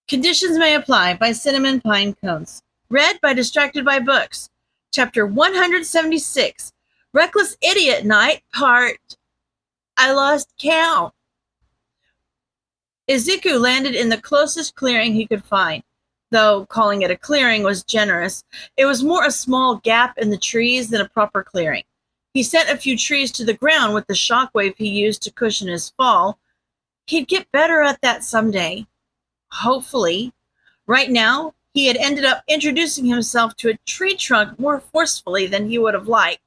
Conditions May Apply by CinnamonPinecones. Read by Distracted by Books. Chapter 176. Reckless Idiot Night, Part... I lost count. Izuku landed in the closest clearing he could find. Though calling it a clearing was generous, it was more a small gap in the trees than a proper clearing. He sent a few trees to the ground with the shockwave he used to cushion his fall. He'd get better at that someday. Hopefully. Right now, he had ended up introducing himself to a tree trunk more forcefully than he would have liked.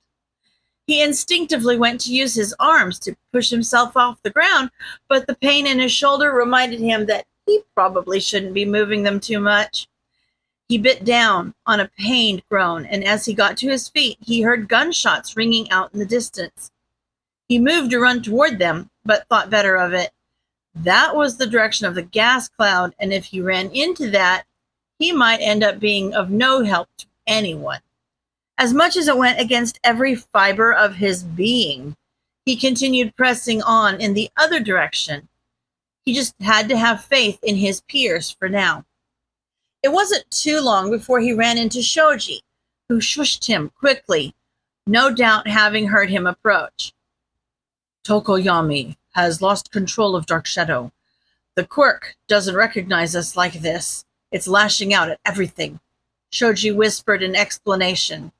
He instinctively went to use his arms to push himself off the ground, but the pain in his shoulder reminded him that he probably shouldn't be moving them too much. He bit down on a pained groan, and as he got to his feet, he heard gunshots ringing out in the distance. He moved to run toward them, but thought better of it. That was the direction of the gas cloud, and if he ran into that, he might end up being of no help to anyone. As much as it went against every fiber of his being, he continued pressing on in the other direction. He just had to have faith in his peers for now. It wasn't too long before he ran into Shoji, who shushed him quickly, no doubt having heard him approach. Tokoyami has lost control of Dark Shadow. The quirk doesn't recognize us like this. It's lashing out at everything, Shoji whispered in explanation.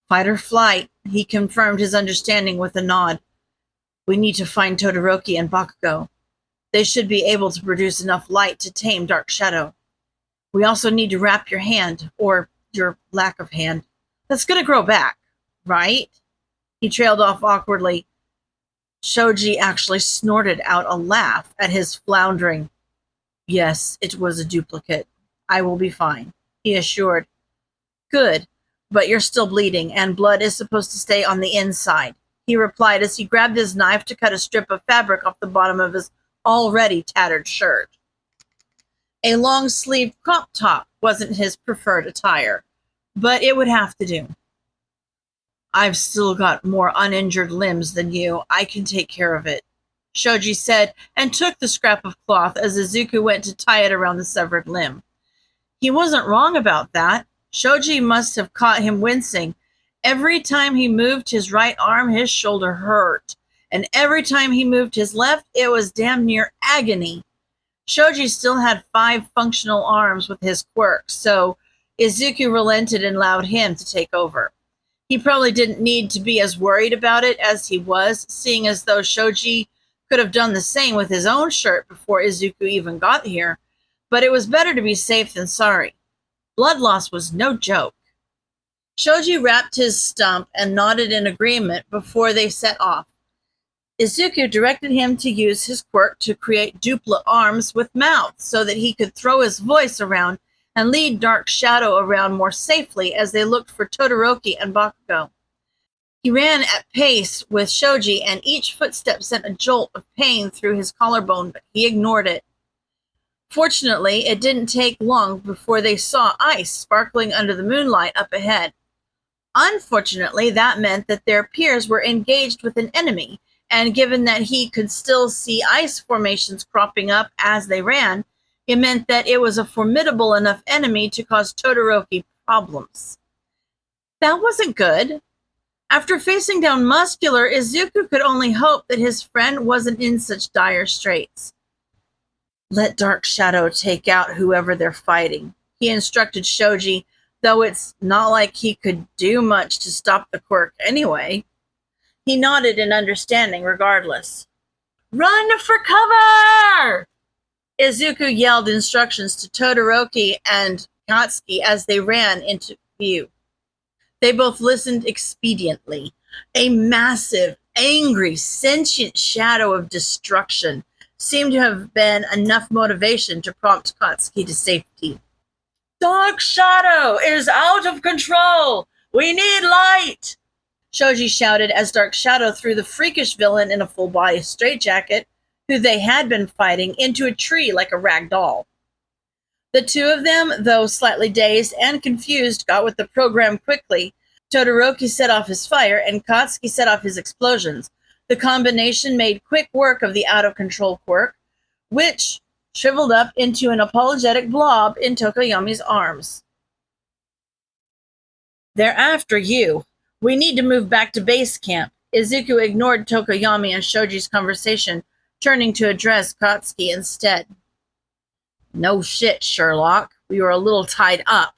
Fight or flight, he confirmed his understanding with a nod. We need to find Todoroki and Bakugo. They should be able to produce enough light to tame Dark Shadow. We also need to wrap your hand, or your lack of hand. That's going to grow back, right? He trailed off awkwardly. Shoji actually snorted out a laugh at his floundering. Yes, it was a duplicate. I will be fine, he assured. Good, but you're still bleeding, and blood is supposed to stay on the inside, he replied as he grabbed his knife to cut a strip of fabric off the bottom of his already tattered shirt. A long-sleeved crop top wasn't his preferred attire, but it would have to do. I've still got more uninjured limbs than you. I can take care of it, Shoji said, and took the scrap of cloth as Izuku went to tie it around the severed limb. He wasn't wrong about that. Shoji must have caught him wincing. Every time he moved his right arm, his shoulder hurt, and every time he moved his left, it was damn near agony. Shoji still had 5 functional arms with his quirk, so Izuku relented and allowed him to take over. He probably didn't need to be as worried about it as he was, seeing as though Shoji could have done the same with his own shirt before Izuku even got here, but it was better to be safe than sorry. Blood loss was no joke. Shoji wrapped his stump and nodded in agreement before they set off. Izuku directed him to use his quirk to create duplicate arms with mouths so that he could throw his voice around and lead Dark Shadow around more safely as they looked for Todoroki and Bakugo. He ran at pace with Shoji, and each footstep sent a jolt of pain through his collarbone, but he ignored it. Fortunately, it didn't take long before they saw ice sparkling under the moonlight up ahead. Unfortunately, that meant that their peers were engaged with an enemy, and given that he could still see ice formations cropping up as they ran, it meant that it was a formidable enough enemy to cause Todoroki problems. That wasn't good. After facing down Muscular, Izuku could only hope that his friend wasn't in such dire straits. Let Dark Shadow take out whoever they're fighting, he instructed Shoji, though it's not like he could do much to stop the quirk anyway. He nodded in understanding regardless. Run for cover! Izuku yelled instructions to Todoroki and Katsuki as they ran into view. They both listened expediently. A massive, angry, sentient shadow of destruction seemed to have been enough motivation to prompt Katsuki to safety. Dark Shadow is out of control! We need light! Shoji shouted as Dark Shadow threw the freakish villain in a full-body straitjacket, who they had been fighting, into a tree like a rag doll. The two of them, though slightly dazed and confused, got with the program quickly. Todoroki set off his fire, and Katsuki set off his explosions. The combination made quick work of the out-of-control quirk, which shriveled up into an apologetic blob in Tokoyami's arms. "They're after you. We need to move back to base camp." Izuku ignored Tokoyami and Shoji's conversation, turning to address Katsuki instead. "No shit, Sherlock. We were a little tied up."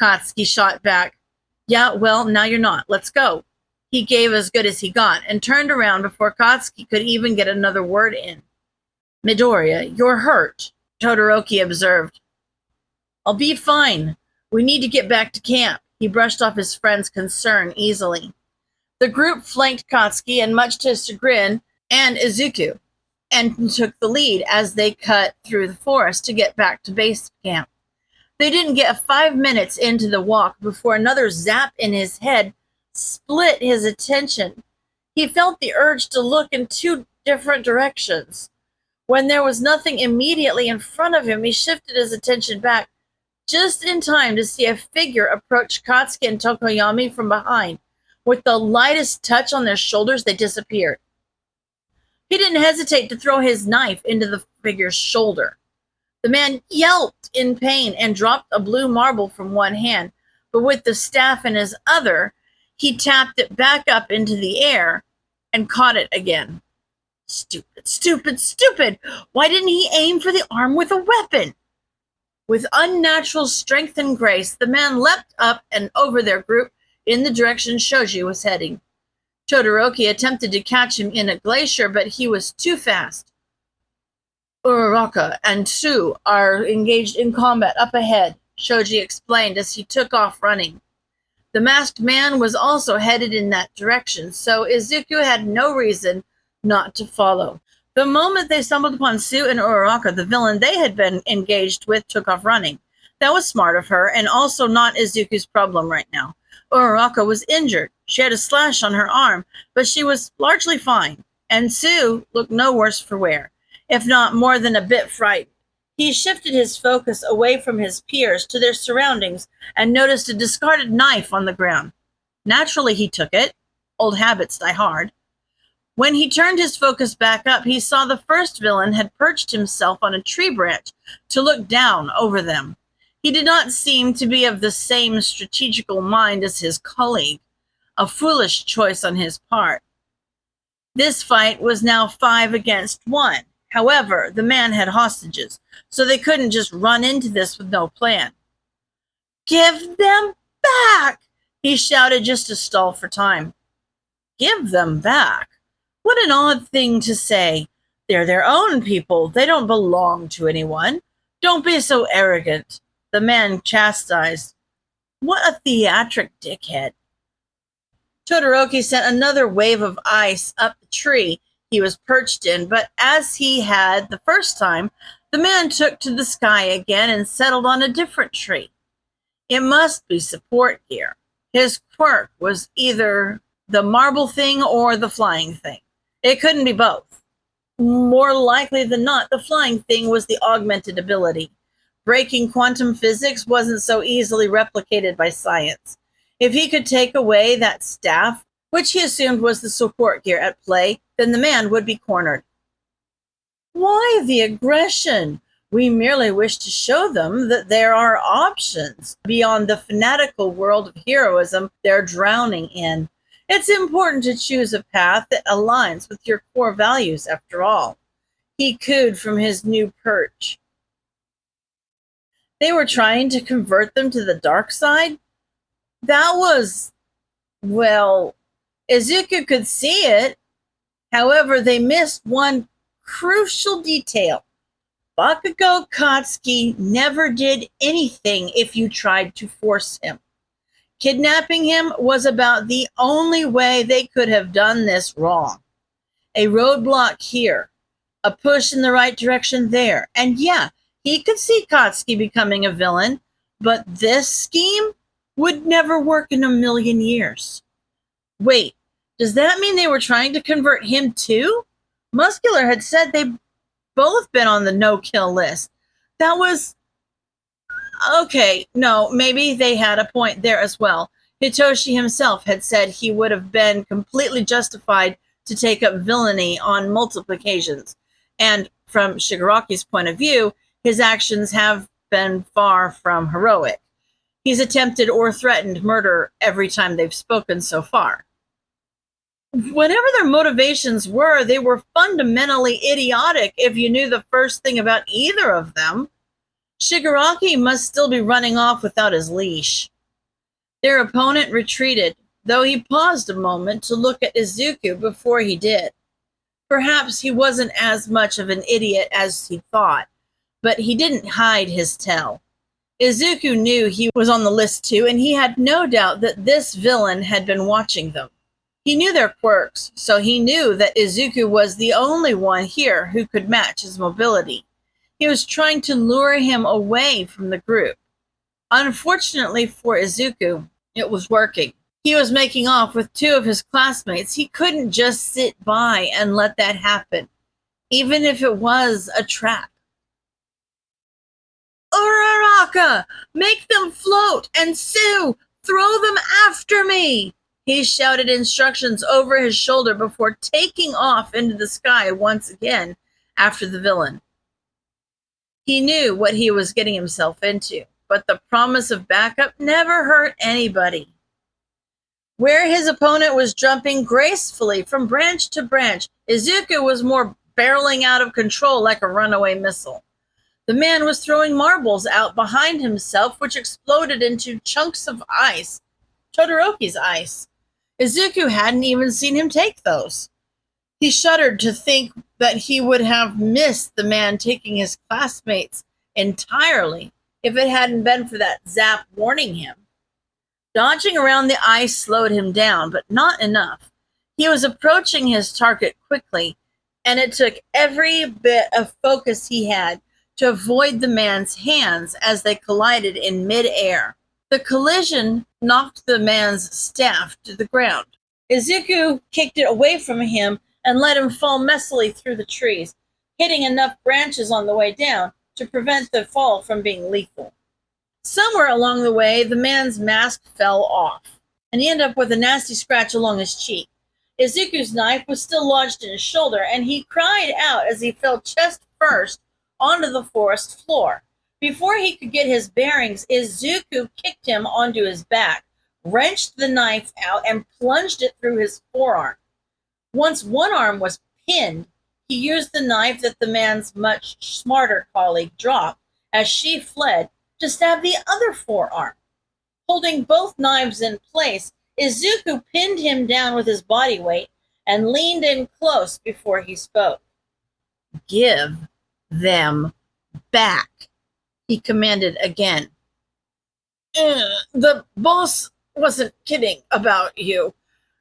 Katsuki shot back. "Yeah, well, now you're not. Let's go." He gave as good as he got and turned around before Katsuki could even get another word in. "Midoriya, you're hurt," Todoroki observed. "I'll be fine. We need to get back to camp." He brushed off his friend's concern easily. The group flanked Katsuki and, much to his chagrin, and Izuku, and took the lead as they cut through the forest to get back to base camp. They didn't get 5 minutes into the walk before another zap in his head split his attention. He felt the urge to look in 2 different directions. When there was nothing immediately in front of him, he shifted his attention back just in time to see a figure approach Katsuki and Tokoyami from behind. With the lightest touch on their shoulders, they disappeared. He didn't hesitate to throw his knife into the figure's shoulder. The man yelped in pain and dropped a blue marble from one hand, but with the staff in his other, he tapped it back up into the air and caught it again. Stupid, stupid, stupid! Why didn't he aim for the arm with a weapon? With unnatural strength and grace, the man leapt up and over their group in the direction Shoji was heading. Todoroki attempted to catch him in a glacier, but he was too fast. "Uraraka and Tsu are engaged in combat up ahead," Shoji explained as he took off running. The masked man was also headed in that direction, so Izuku had no reason not to follow. The moment they stumbled upon Tsu and Uraraka, the villain they had been engaged with took off running. That was smart of her, and also not Izuku's problem right now. Uraraka was injured. She had a slash on her arm, but she was largely fine, and Tsu looked no worse for wear, if not more than a bit frightened. He shifted his focus away from his peers to their surroundings and noticed a discarded knife on the ground. Naturally, he took it. Old habits die hard. When he turned his focus back up, he saw the first villain had perched himself on a tree branch to look down over them. He did not seem to be of the same strategical mind as his colleague, a foolish choice on his part. This fight was now 5 against 1. However, the man had hostages, so they couldn't just run into this with no plan. "Give them back!" he shouted just to stall for time. Give them back? What an odd thing to say. They're their own people. They don't belong to anyone. Don't be so arrogant, the man chastised. What a theatric dickhead. Todoroki sent another wave of ice up the tree he was perched in, but as he had the first time, the man took to the sky again and settled on a different tree. It must be support gear. His quirk was either the marble thing or the flying thing. It couldn't be both. More likely than not, the flying thing was the augmented ability. Breaking quantum physics wasn't so easily replicated by science. If he could take away that staff, which he assumed was the support gear at play, then the man would be cornered. Why the aggression? We merely wish to show them that there are options beyond the fanatical world of heroism they're drowning in. It's important to choose a path that aligns with your core values, after all. He cooed from his new perch. They were trying to convert them to the dark side? That was, well, Izuku could see it. However, they missed one crucial detail. Bakugo Katsuki never did anything if you tried to force him. Kidnapping him was about the only way they could have done this wrong. A roadblock here, a push in the right direction there, and yeah, he could see Katsuki becoming a villain, but this scheme would never work in a million years. Wait, does that mean they were trying to convert him too? Muscular had said they'd both been on the no-kill list. That was... Okay, no, maybe they had a point there as well. Hitoshi himself had said he would have been completely justified to take up villainy on multiple occasions. And from Shigaraki's point of view, his actions have been far from heroic. He's attempted or threatened murder every time they've spoken so far. Whatever their motivations were, they were fundamentally idiotic if you knew the first thing about either of them. Shigaraki must still be running off without his leash. Their opponent retreated, though he paused a moment to look at Izuku before he did. Perhaps he wasn't as much of an idiot as he thought, but he didn't hide his tell. Izuku knew he was on the list too, and he had no doubt that this villain had been watching them. He knew their quirks, so he knew that Izuku was the only one here who could match his mobility. He was trying to lure him away from the group. Unfortunately for Izuku, it was working. He was making off with two of his classmates. He couldn't just sit by and let that happen, even if it was a trap. Uraraka! Make them float! And Sue! Throw them after me! He shouted instructions over his shoulder before taking off into the sky once again after the villain. He knew what he was getting himself into, but the promise of backup never hurt anybody. Where his opponent was jumping gracefully from branch to branch, Izuku was more barreling out of control like a runaway missile. The man was throwing marbles out behind himself, which exploded into chunks of ice, Todoroki's ice. Izuku hadn't even seen him take those. He shuddered to think that he would have missed the man taking his classmates entirely if it hadn't been for that zap warning him. Dodging around the ice slowed him down, but not enough. He was approaching his target quickly, and it took every bit of focus he had to avoid the man's hands as they collided in mid-air. The collision knocked the man's staff to the ground. Izuku kicked it away from him and let him fall messily through the trees, hitting enough branches on the way down to prevent the fall from being lethal. Somewhere along the way, the man's mask fell off, and he ended up with a nasty scratch along his cheek. Izuku's knife was still lodged in his shoulder, and he cried out as he fell chest first onto the forest floor. Before he could get his bearings, Izuku kicked him onto his back, wrenched the knife out, and plunged it through his forearm. Once one arm was pinned, he used the knife that the man's much smarter colleague dropped as she fled to stab the other forearm. Holding both knives in place, Izuku pinned him down with his body weight and leaned in close before he spoke. "Give them back," he commanded again. The boss wasn't kidding about you.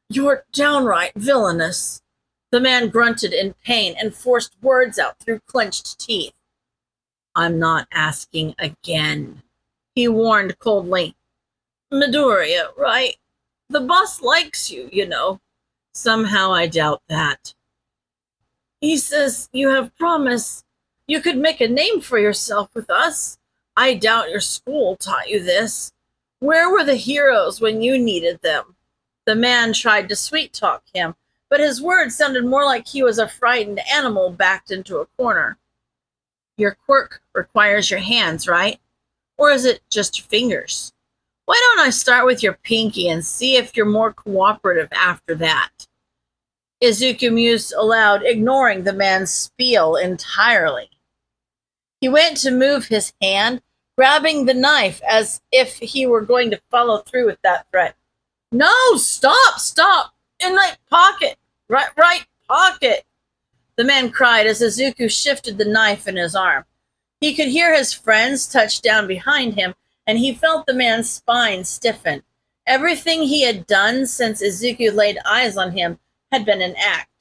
You're downright villainous." The man grunted in pain and forced words out through clenched teeth. "I'm not asking again," he warned coldly. "Midoriya, right? The boss likes you, you know." "Somehow I doubt that." "He says you have promise. You could make a name for yourself with us. I doubt your school taught you this. Where were the heroes when you needed them?" The man tried to sweet-talk him, but his words sounded more like he was a frightened animal backed into a corner. "Your quirk requires your hands, right? Or is it just your fingers? Why don't I start with your pinky and see if you're more cooperative after that?" Izuku mused aloud, ignoring the man's spiel entirely. He went to move his hand, grabbing the knife as if he were going to follow through with that threat. "No, stop! In my pocket! Right pocket!" the man cried as Izuku shifted the knife in his arm. He could hear his friends touch down behind him, and he felt the man's spine stiffen. Everything he had done since Izuku laid eyes on him had been an act.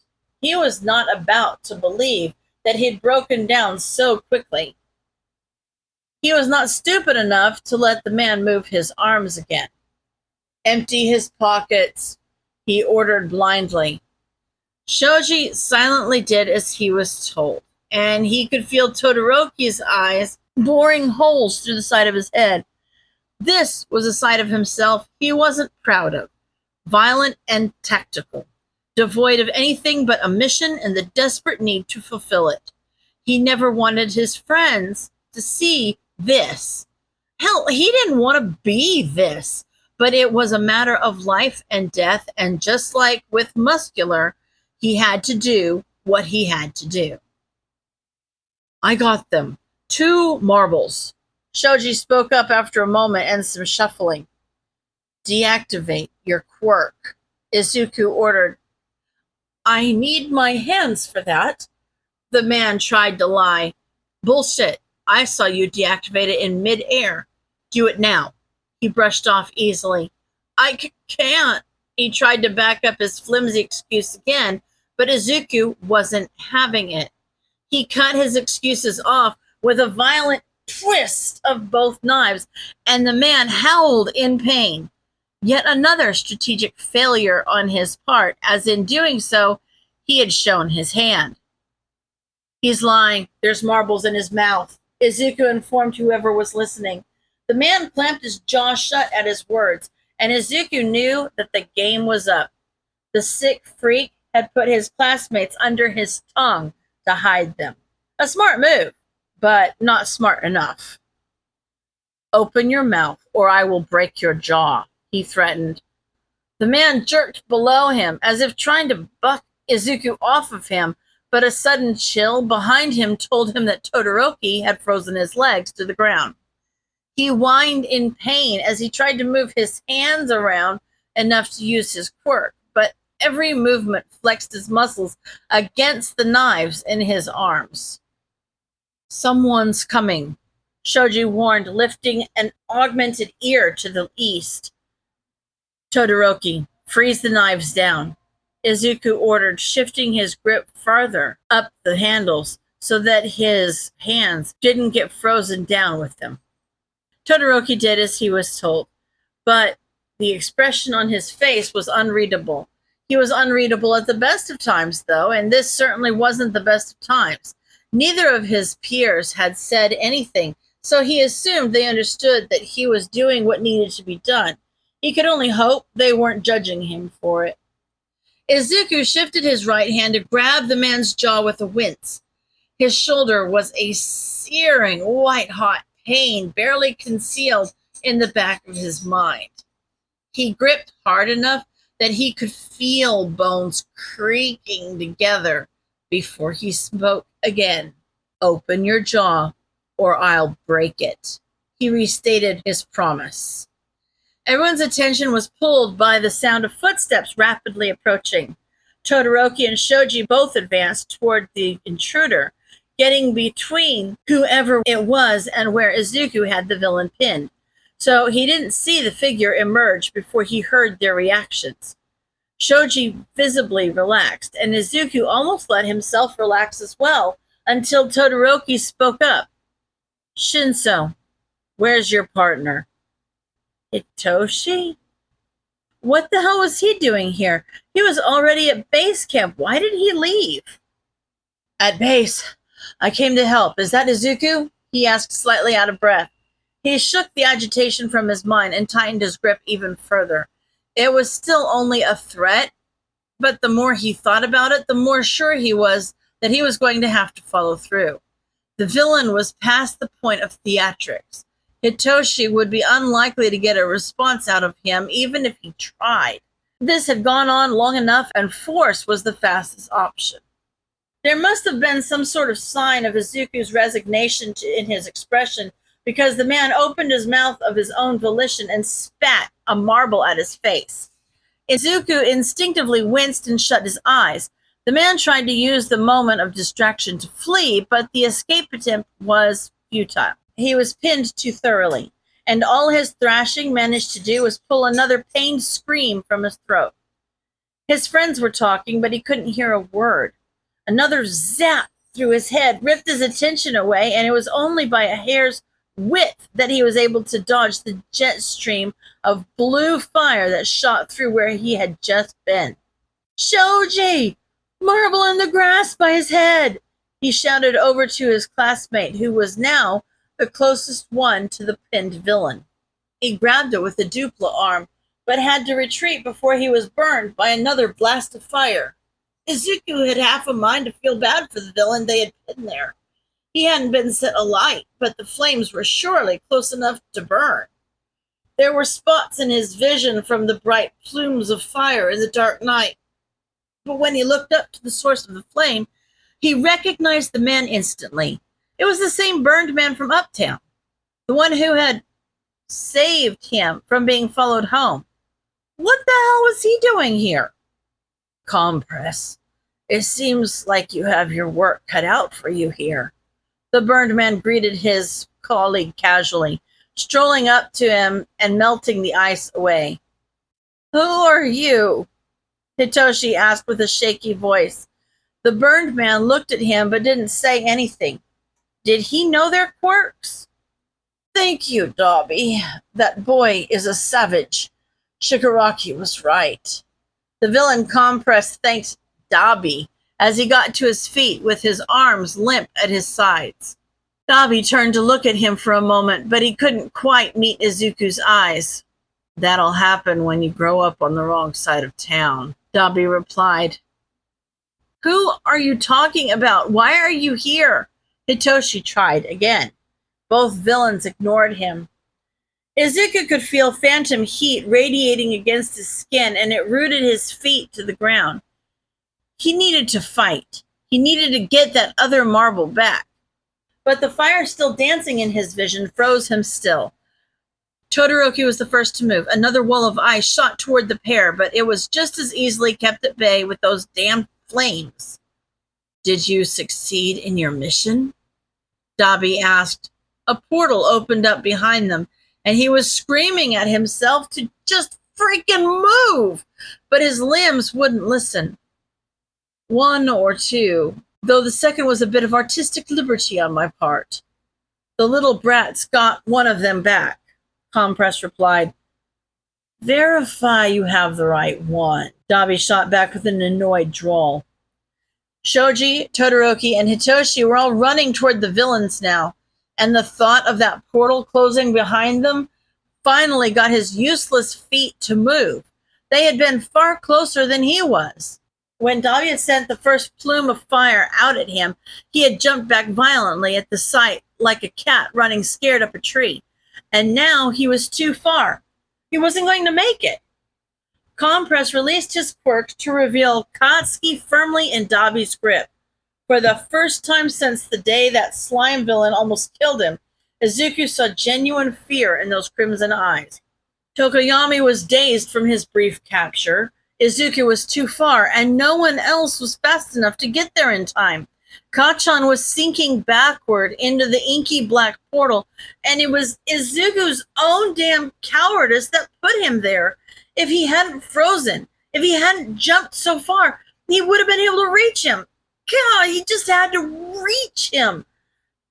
He was not about to believe that he'd broken down so quickly. He was not stupid enough to let the man move his arms again. "Empty his pockets," he ordered blindly. Shoji silently did as he was told, and he could feel Todoroki's eyes boring holes through the side of his head. This was a side of himself he wasn't proud of, violent and tactical, devoid of anything but a mission and the desperate need to fulfill it. He never wanted his friends to see this. Hell, he didn't want to be this, but it was a matter of life and death. And just like with Muscular, he had to do what he had to do. I got them. 2 marbles. Shoji spoke up after a moment and some shuffling. Deactivate your quirk, Izuku ordered. I need my hands for that. The man tried to lie. Bullshit. I saw you deactivate it in mid-air. Do it now. He brushed off easily. I can't. He tried to back up his flimsy excuse again, but Izuku wasn't having it. He cut his excuses off with a violent twist of both knives, and the man howled in pain. Yet another strategic failure on his part, as in doing so, he had shown his hand. He's lying. There's marbles in his mouth, Izuku informed whoever was listening. The man clamped his jaw shut at his words, and Izuku knew that the game was up. The sick freak had put his classmates under his tongue to hide them. A smart move, but not smart enough. Open your mouth, or I will break your jaw, he threatened. The man jerked below him, as if trying to buck Izuku off of him, but a sudden chill behind him told him that Todoroki had frozen his legs to the ground. He whined in pain as he tried to move his hands around enough to use his quirk, but every movement flexed his muscles against the knives in his arms. Someone's coming, Shoji warned, lifting an augmented ear to the east. Todoroki, freeze the knives down, Izuku ordered, shifting his grip farther up the handles so that his hands didn't get frozen down with them. Todoroki did as he was told, but the expression on his face was unreadable. He was unreadable at the best of times, though, and this certainly wasn't the best of times. Neither of his peers had said anything, so he assumed they understood that he was doing what needed to be done. He could only hope they weren't judging him for it. Izuku shifted his right hand to grab the man's jaw with a wince. His shoulder was a searing, white-hot pain barely concealed in the back of his mind. He gripped hard enough that he could feel bones creaking together before he spoke again. Open your jaw, or I'll break it. He restated his promise. Everyone's attention was pulled by the sound of footsteps rapidly approaching. Todoroki and Shoji both advanced toward the intruder, getting between whoever it was and where Izuku had the villain pinned. So he didn't see the figure emerge before he heard their reactions. Shoji visibly relaxed, and Izuku almost let himself relax as well, until Todoroki spoke up. Shinso, where's your partner? Hitoshi? What the hell was he doing here? He was already at base camp. Why did he leave? At base. I came to help. Is that Izuku? He asked, slightly out of breath. He shook the agitation from his mind and tightened his grip even further. It was still only a threat, but the more he thought about it, the more sure he was that he was going to have to follow through. The villain was past the point of theatrics. Hitoshi would be unlikely to get a response out of him, even if he tried. This had gone on long enough, and force was the fastest option. There must have been some sort of sign of Izuku's resignation in his expression, because the man opened his mouth of his own volition and spat a marble at his face. Izuku instinctively winced and shut his eyes. The man tried to use the moment of distraction to flee, but the escape attempt was futile. He was pinned too thoroughly, and all his thrashing managed to do was pull another pained scream from his throat. His friends were talking, but he couldn't hear a word. Another zap through his head ripped his attention away, and it was only by a hair's width that he was able to dodge the jet stream of blue fire that shot through where he had just been. Shoji! Marble in the grass by his head! He shouted over to his classmate, who was now the closest one to the pinned villain. He grabbed it with the dupla arm, but had to retreat before he was burned by another blast of fire. Izuku had half a mind to feel bad for the villain they had pinned there. He hadn't been set alight, but the flames were surely close enough to burn. There were spots in his vision from the bright plumes of fire in the dark night. But when he looked up to the source of the flame, he recognized the man instantly. It was the same burned man from uptown, the one who had saved him from being followed home. What the hell was he doing here? Compress, it seems like you have your work cut out for you here. The burned man greeted his colleague casually, strolling up to him and melting the ice away. Who are you? Hitoshi asked with a shaky voice. The burned man looked at him but didn't say anything. Did he know their quirks? Thank you, Dobby. That boy is a savage. Shigaraki was right. The villain Compress thanked Dobby as he got to his feet with his arms limp at his sides. Dobby turned to look at him for a moment, but he couldn't quite meet Izuku's eyes. That'll happen when you grow up on the wrong side of town, Dobby replied. Who are you talking about? Why are you here? Hitoshi tried again. Both villains ignored him. Izuku could feel phantom heat radiating against his skin, and it rooted his feet to the ground. He needed to fight. He needed to get that other marble back. But the fire still dancing in his vision froze him still. Todoroki was the first to move. Another wall of ice shot toward the pair, but it was just as easily kept at bay with those damn flames. Did you succeed in your mission? Dobby asked. A portal opened up behind them, and he was screaming at himself to just freaking move, but his limbs wouldn't listen. One or two, though the second was a bit of artistic liberty on my part. The little brats got one of them back, Compress replied. Verify you have the right one, Dobby shot back with an annoyed drawl. Shoji, Todoroki, and Hitoshi were all running toward the villains now, and the thought of that portal closing behind them finally got his useless feet to move. They had been far closer than he was. When Dobby had sent the first plume of fire out at him, he had jumped back violently at the sight like a cat running scared up a tree. And now he was too far. He wasn't going to make it. Compress released his quirk to reveal Katsuki firmly in Dobby's grip. For the first time since the day that slime villain almost killed him, Izuku saw genuine fear in those crimson eyes. Tokoyami was dazed from his brief capture. Izuku was too far, and no one else was fast enough to get there in time. Kacchan was sinking backward into the inky black portal, and it was Izuku's own damn cowardice that put him there. If he hadn't frozen, if he hadn't jumped so far, he would have been able to reach him. God, he just had to reach him.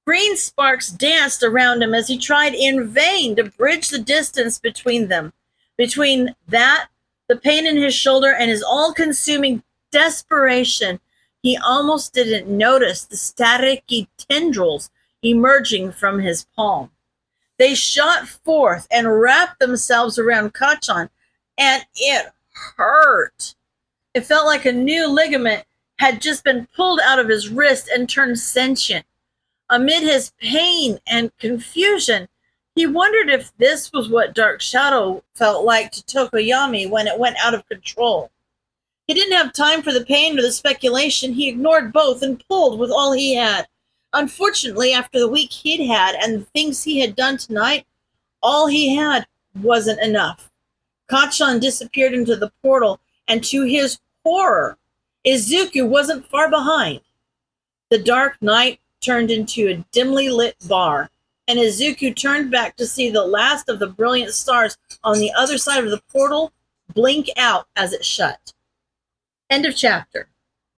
Green sparks danced around him as he tried in vain to bridge the distance between them. Between that, the pain in his shoulder, and his all-consuming desperation, he almost didn't notice the staticky tendrils emerging from his palm. They shot forth and wrapped themselves around Kacchan, and it hurt. It felt like a new ligament had just been pulled out of his wrist and turned sentient. Amid his pain and confusion, he wondered if this was what Dark Shadow felt like to Tokoyami when it went out of control. He didn't have time for the pain or the speculation. He ignored both and pulled with all he had. Unfortunately, after the week he'd had and the things he had done tonight, all he had wasn't enough. Kacchan disappeared into the portal, and to his horror, Izuku wasn't far behind. The dark night turned into a dimly lit bar, and Izuku turned back to see the last of the brilliant stars on the other side of the portal blink out as it shut. End of chapter.